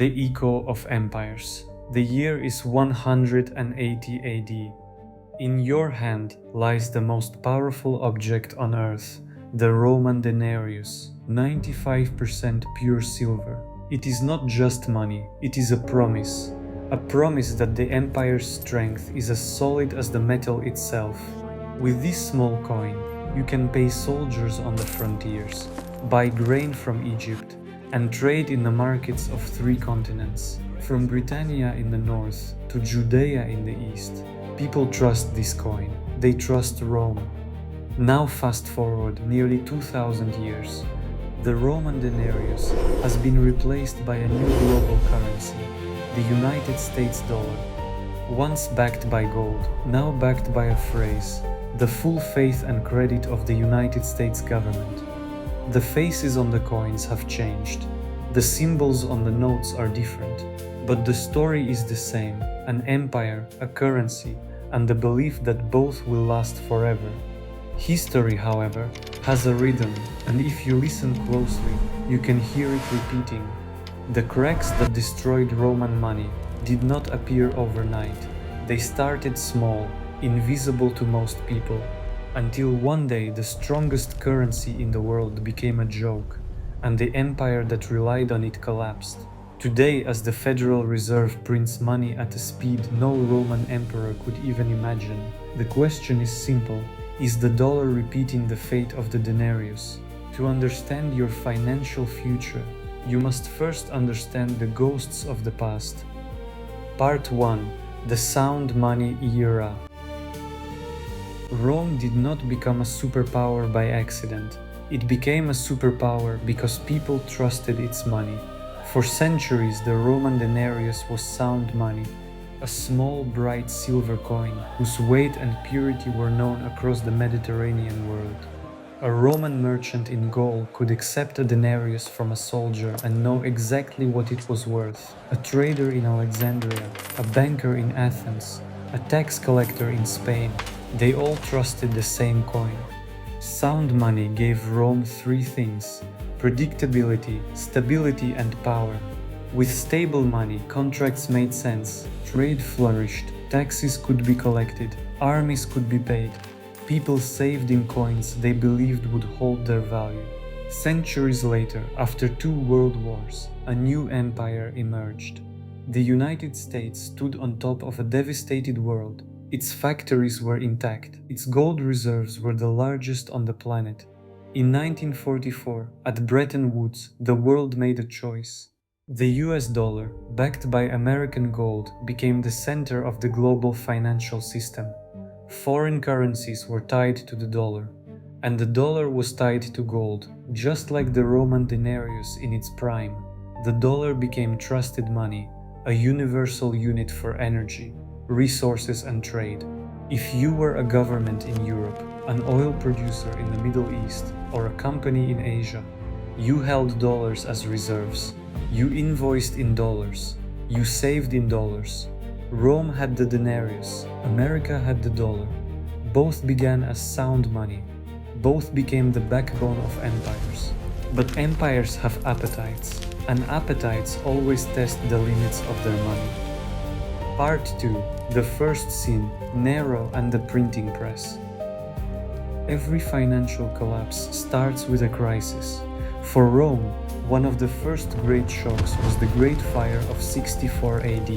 The echo of empires. The year is 180 AD. In your hand lies the most powerful object on earth, the Roman denarius, 95% pure silver. It is not just money, it is a promise that the empire's strength is as solid as the metal itself. With this small coin, you can pay soldiers on the frontiers, buy grain from Egypt, and trade in the markets of 3 continents, from Britannia in the north to Judea in the east. People trust this coin, they trust Rome. Now fast forward nearly 2000 years. The Roman denarius has been replaced by a new global currency, the United States dollar. Once backed by gold, now backed by a phrase, the full faith and credit of the United States government. The faces on the coins have changed. The symbols on the notes are different, but the story is the same: an empire, a currency, and the belief that both will last forever. History, however, has a rhythm, and if you listen closely, you can hear it repeating. The cracks that destroyed Roman money did not appear overnight. They started small, invisible to most people, until one day the strongest currency in the world became a joke, and the empire that relied on it collapsed. Today, as the Federal Reserve prints money at a speed no Roman emperor could even imagine, the question is simple: is the dollar repeating the fate of the denarius? To understand your financial future, you must first understand the ghosts of the past. Part 1: The Sound Money Era. Rome did not become a superpower by accident. It became a superpower because people trusted its money. For centuries, the Roman denarius was sound money, a small, bright silver coin whose weight and purity were known across the Mediterranean world. A Roman merchant in Gaul could accept a denarius from a soldier and know exactly what it was worth. A trader in Alexandria, a banker in Athens, a tax collector in Spain, they all trusted the same coin. Sound money gave Rome 3 things: predictability, stability, and power. With stable money, contracts made sense, trade flourished, taxes could be collected, armies could be paid. People saved in coins they believed would hold their value. Centuries later, after 2 world wars, a new empire emerged. The United States stood on top of a devastated world. Its factories were intact, its gold reserves were the largest on the planet. In 1944, at Bretton Woods, the world made a choice. The US dollar, backed by American gold, became the center of the global financial system. Foreign currencies were tied to the dollar, and the dollar was tied to gold, just like the Roman denarius in its prime. The dollar became trusted money, a universal unit for energy, resources, and trade. If you were a government in Europe, an oil producer in the Middle East, or a company in Asia, you held dollars as reserves. You invoiced in dollars. You saved in dollars. Rome had the denarius. America had the dollar. Both began as sound money. Both became the backbone of empires. But empires have appetites, and appetites always test the limits of their money. Part 2: The First Sin, Nero and the Printing Press. Every financial collapse starts with a crisis. For Rome, one of the first great shocks was the Great Fire of 64 AD.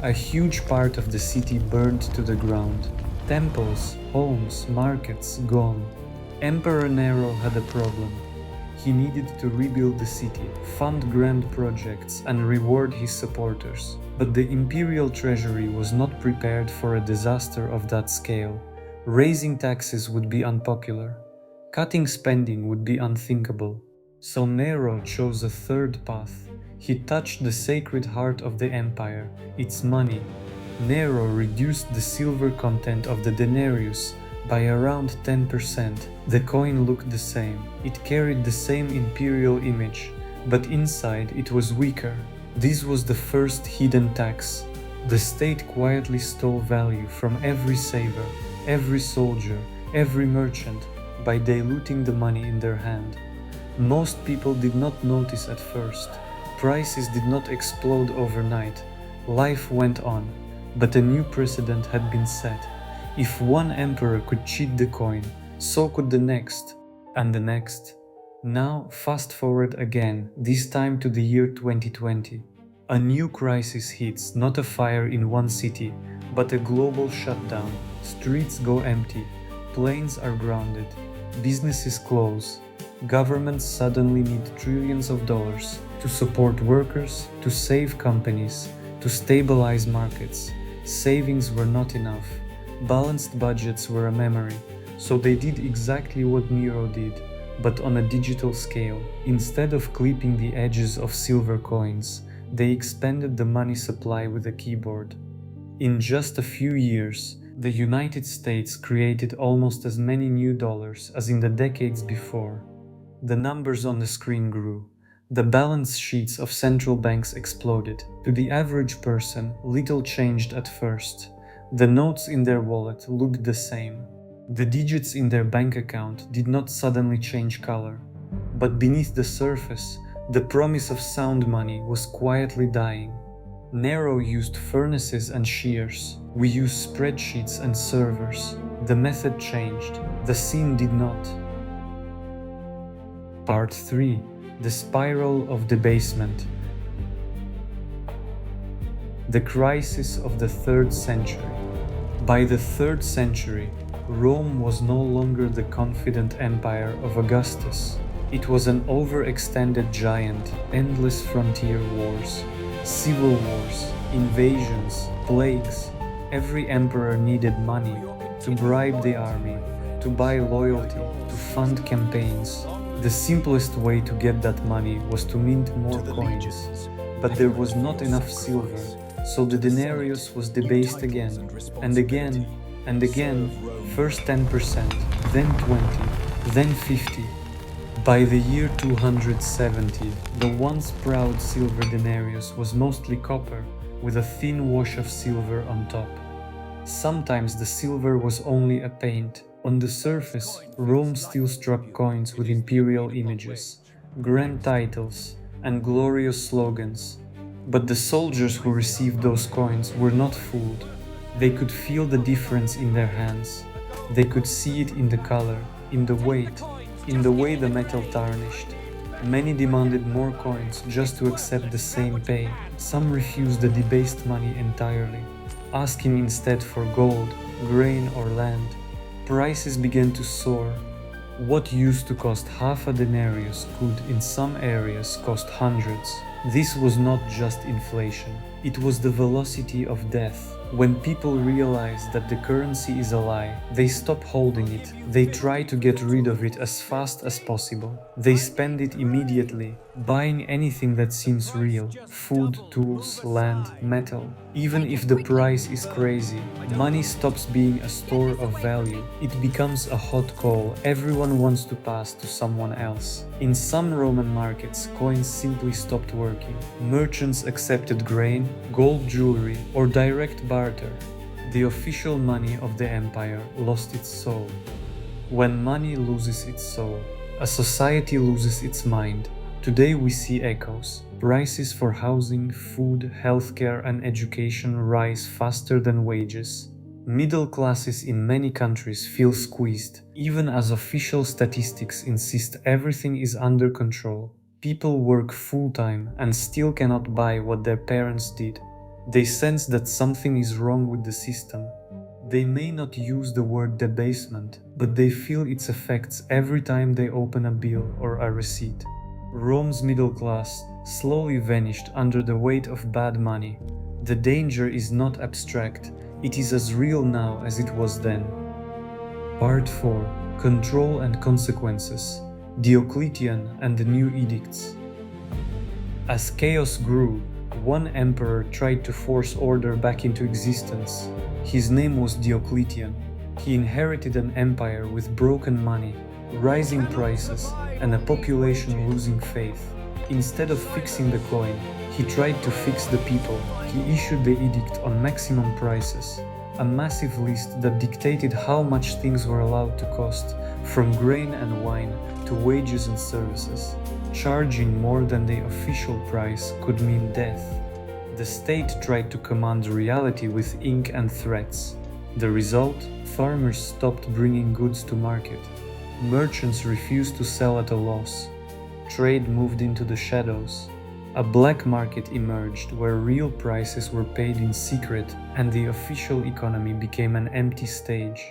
A huge part of the city burned to the ground. Temples, homes, markets gone. Emperor Nero had a problem. He needed to rebuild the city, fund grand projects, and reward his supporters. But the imperial treasury was not prepared for a disaster of that scale. Raising taxes would be unpopular. Cutting spending would be unthinkable. So Nero chose a third path. He touched the sacred heart of the empire, its money. Nero reduced the silver content of the denarius by around 10%. The coin looked the same. It carried the same imperial image, but inside it was weaker. This was the first hidden tax. The state quietly stole value from every saver, every soldier, every merchant, by diluting the money in their hand. Most people did not notice at first. Prices did not explode overnight. Life went on, but a new precedent had been set. If one emperor could cheat the coin, so could the next, and the next. Now, fast forward again, this time to the year 2020. A new crisis hits, not a fire in one city, but a global shutdown. Streets go empty, planes are grounded, businesses close. Governments suddenly need trillions of dollars to support workers, to save companies, to stabilize markets. Savings were not enough. Balanced budgets were a memory, so they did exactly what Nero did, but on a digital scale. Instead of clipping the edges of silver coins, they expanded the money supply with a keyboard. In just a few years, the United States created almost as many new dollars as in the decades before. The numbers on the screen grew. The balance sheets of central banks exploded. To the average person, little changed at first. The notes in their wallet looked the same. The digits in their bank account did not suddenly change color. But beneath the surface, the promise of sound money was quietly dying. Nero used furnaces and shears. We use spreadsheets and servers. The method changed. The scene did not. Part 3. The Spiral of Debasement. The Crisis of the 3rd Century. By the 3rd century, Rome was no longer the confident empire of Augustus. It was an overextended giant, endless frontier wars, civil wars, invasions, plagues. Every emperor needed money to bribe the army, to buy loyalty, to fund campaigns. The simplest way to get that money was to mint more coins. But there was not enough silver, so the denarius was debased again, and again, and again, first 10%, then 20, then 50. By the year 270, the once proud silver denarius was mostly copper, with a thin wash of silver on top. Sometimes the silver was only a paint. On the surface, Rome still struck coins with imperial images, grand titles, and glorious slogans. But the soldiers who received those coins were not fooled. They could feel the difference in their hands. They could see it in the color, in the weight, in the way the metal tarnished. Many demanded more coins just to accept the same pay. Some refused the debased money entirely, asking instead for gold, grain, or land. Prices began to soar. What used to cost half a denarius could, in some areas, cost hundreds. This was not just inflation, it was the velocity of death. When people realize that the currency is a lie, they stop holding it. They try to get rid of it as fast as possible. They spend it immediately, buying anything that seems real: food, tools, land, metal. Even if the price is crazy, money stops being a store of value. It becomes a hot coal everyone wants to pass to someone else. In some Roman markets, coins simply stopped working. Merchants accepted grain, gold jewelry, or direct barter. The official money of the empire lost its soul. When money loses its soul, a society loses its mind. Today we see echoes. Prices for housing, food, healthcare, and education rise faster than wages. Middle classes in many countries feel squeezed, even as official statistics insist everything is under control. People work full-time and still cannot buy what their parents did. They sense that something is wrong with the system. They may not use the word debasement, but they feel its effects every time they open a bill or a receipt. Rome's middle class slowly vanished under the weight of bad money. The danger is not abstract, it is as real now as it was then. Part 4. Control and Consequences. Diocletian and the New Edicts. As chaos grew, one emperor tried to force order back into existence. His name was Diocletian. He inherited an empire with broken money, rising prices, and a population losing faith. Instead of fixing the coin, he tried to fix the people. He issued the edict on maximum prices, a massive list that dictated how much things were allowed to cost, from grain and wine to wages and services. Charging more than the official price could mean death. The state tried to command reality with ink and threats. The result? Farmers stopped bringing goods to market. Merchants refused to sell at a loss. Trade moved into the shadows. A black market emerged where real prices were paid in secret and the official economy became an empty stage.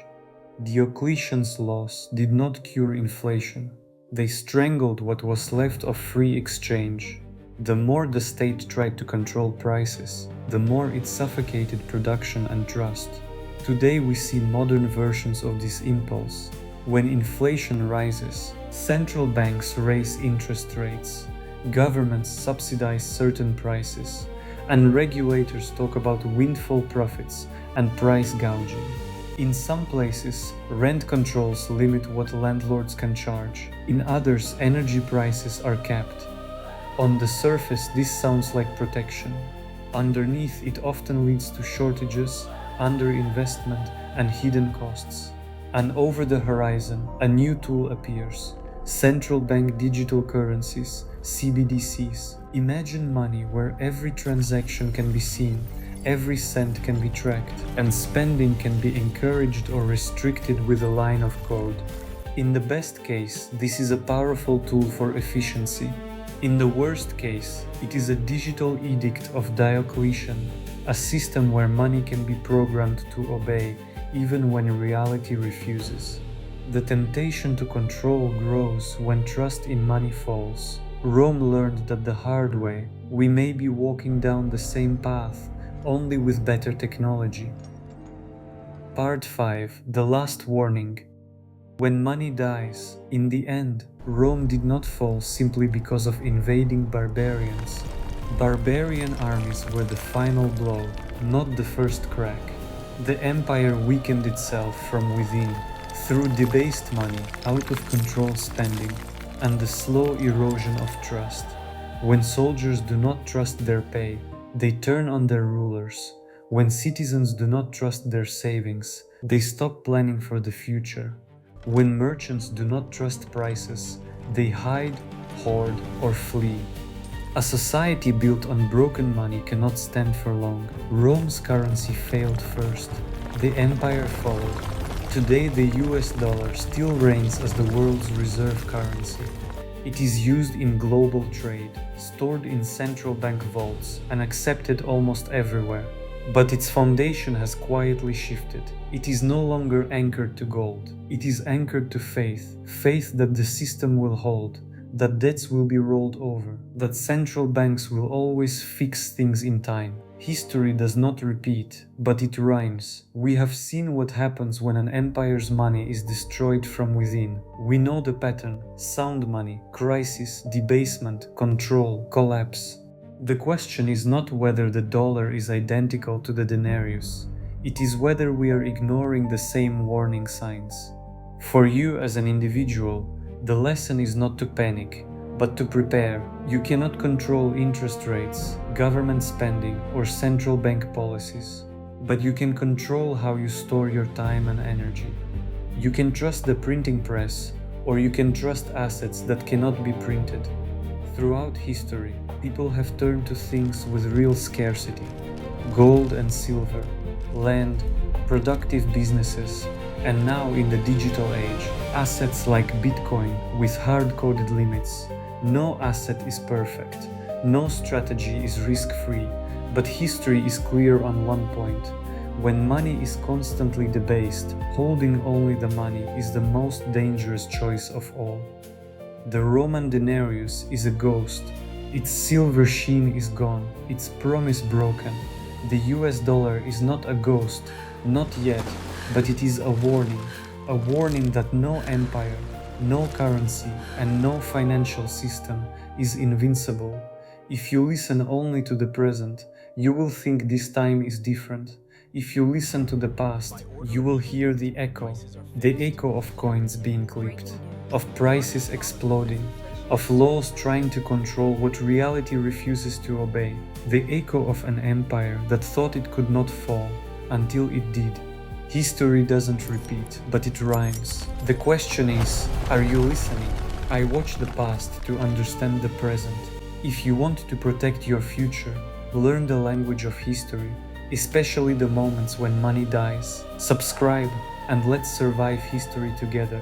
Diocletian's laws did not cure inflation. They strangled what was left of free exchange. The more the state tried to control prices, the more it suffocated production and trust. Today we see modern versions of this impulse. When inflation rises, central banks raise interest rates. Governments subsidize certain prices, and regulators talk about windfall profits and price gouging. In some places, rent controls limit what landlords can charge. In others, energy prices are capped. On the surface, this sounds like protection. Underneath, it often leads to shortages, underinvestment, and hidden costs. And over the horizon, a new tool appears. Central bank digital currencies, CBDCs. Imagine money where every transaction can be seen, every cent can be tracked, and spending can be encouraged or restricted with a line of code. In the best case, this is a powerful tool for efficiency. In the worst case, it is a digital edict of Diocletian, a system where money can be programmed to obey, even when reality refuses. The temptation to control grows when trust in money falls. Rome learned that the hard way. We may be walking down the same path, only with better technology. Part 5. The Last Warning. When money dies, in the end, Rome did not fall simply because of invading barbarians. Barbarian armies were the final blow, not the first crack. The empire weakened itself from within, through debased money, out of control spending, and the slow erosion of trust. When soldiers do not trust their pay, they turn on their rulers. When citizens do not trust their savings, they stop planning for the future. When merchants do not trust prices, they hide, hoard, or flee. A society built on broken money cannot stand for long. Rome's currency failed first. The empire followed. Today the US dollar still reigns as the world's reserve currency. It is used in global trade, stored in central bank vaults, and accepted almost everywhere. But its foundation has quietly shifted. It is no longer anchored to gold. It is anchored to faith. Faith that the system will hold, that debts will be rolled over, that central banks will always fix things in time. History does not repeat, but it rhymes. We have seen what happens when an empire's money is destroyed from within. We know the pattern: sound money, crisis, debasement, control, collapse. The question is not whether the dollar is identical to the denarius. It is whether we are ignoring the same warning signs. For you as an individual, the lesson is not to panic, but to prepare. You cannot control interest rates, government spending, or central bank policies. But you can control how you store your time and energy. You can trust the printing press, or you can trust assets that cannot be printed. Throughout history, people have turned to things with real scarcity: gold and silver, land, productive businesses, and now in the digital age, assets like Bitcoin with hard-coded limits. No asset is perfect, no strategy is risk-free, but history is clear on one point. When money is constantly debased, holding only the money is the most dangerous choice of all. The Roman denarius is a ghost. Its silver sheen is gone, its promise broken. The US dollar is not a ghost, not yet, but it is a warning that no empire, no currency, and no financial system is invincible. If you listen only to the present, you will think this time is different. If you listen to the past, you will hear the echo of coins being clipped, of prices exploding, of laws trying to control what reality refuses to obey, the echo of an empire that thought it could not fall until it did. History doesn't repeat, but it rhymes. The question is, are you listening? I watch the past to understand the present. If you want to protect your future, learn the language of history, especially the moments when money dies. Subscribe and let's survive history together.